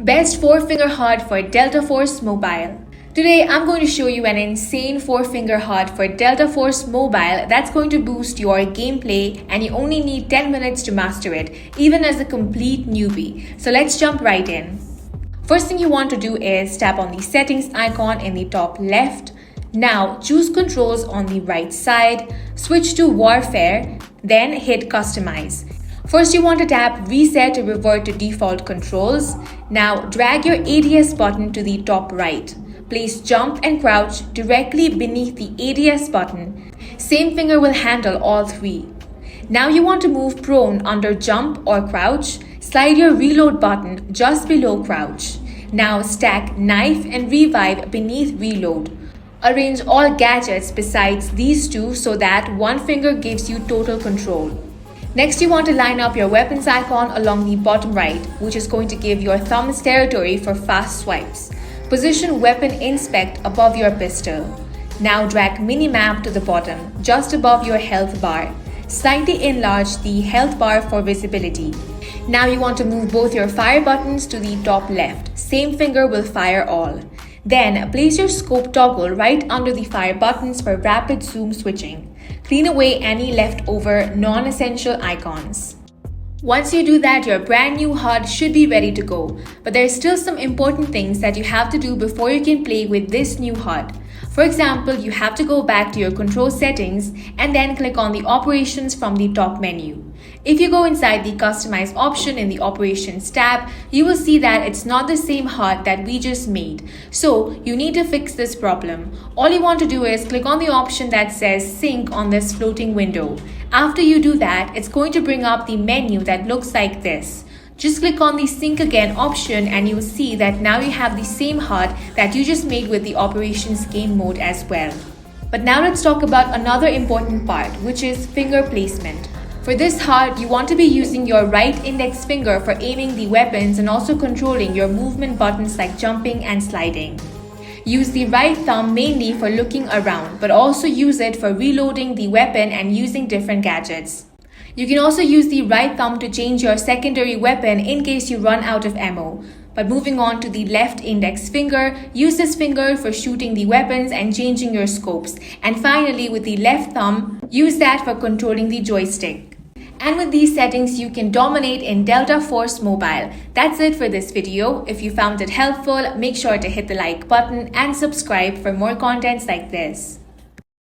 Best 4-finger HUD for Delta Force Mobile. Today, I'm going to show you an insane 4-finger HUD for Delta Force Mobile that's going to boost your gameplay, and you only need 10 minutes to master it, even as a complete newbie. So let's jump right in. First thing you want to do is tap on the settings icon in the top left. Now choose controls on the right side, switch to warfare, then hit customize. First you want to tap reset to revert to default controls. Now drag your ADS button to the top right. Place jump and crouch directly beneath the ADS button. Same finger will handle all three. Now you want to move prone under jump or crouch. Slide your reload button just below crouch. Now stack knife and revive beneath reload. Arrange all gadgets besides these two so that one finger gives you total control. Next, you want to line up your weapons icon along the bottom right, which is going to give your thumbs territory for fast swipes. Position weapon inspect above your pistol. Now drag minimap to the bottom, just above your health bar. Slightly enlarge the health bar for visibility. Now you want to move both your fire buttons to the top left. Same finger will fire all. Then place your scope toggle right under the fire buttons for rapid zoom switching. Clean away any leftover non-essential icons. Once you do that, your brand new HUD should be ready to go. But there's still some important things that you have to do before you can play with this new HUD. For example, you have to go back to your control settings and then click on the operations from the top menu. If you go inside the customize option in the operations tab, you will see that it's not the same HUD that we just made. So you need to fix this problem. All you want to do is click on the option that says sync on this floating window. After you do that, it's going to bring up the menu that looks like this. Just click on the sync again option and you'll see that now you have the same HUD that you just made with the operations game mode as well. But now let's talk about another important part, which is finger placement. For this HUD, you want to be using your right index finger for aiming the weapons and also controlling your movement buttons like jumping and sliding. Use the right thumb mainly for looking around, but also use it for reloading the weapon and using different gadgets. You can also use the right thumb to change your secondary weapon in case you run out of ammo. But moving on to the left index finger, use this finger for shooting the weapons and changing your scopes. And finally, with the left thumb, use that for controlling the joystick. And with these settings, you can dominate in Delta Force Mobile. That's it for this video. If you found it helpful, make sure to hit the like button and subscribe for more contents like this.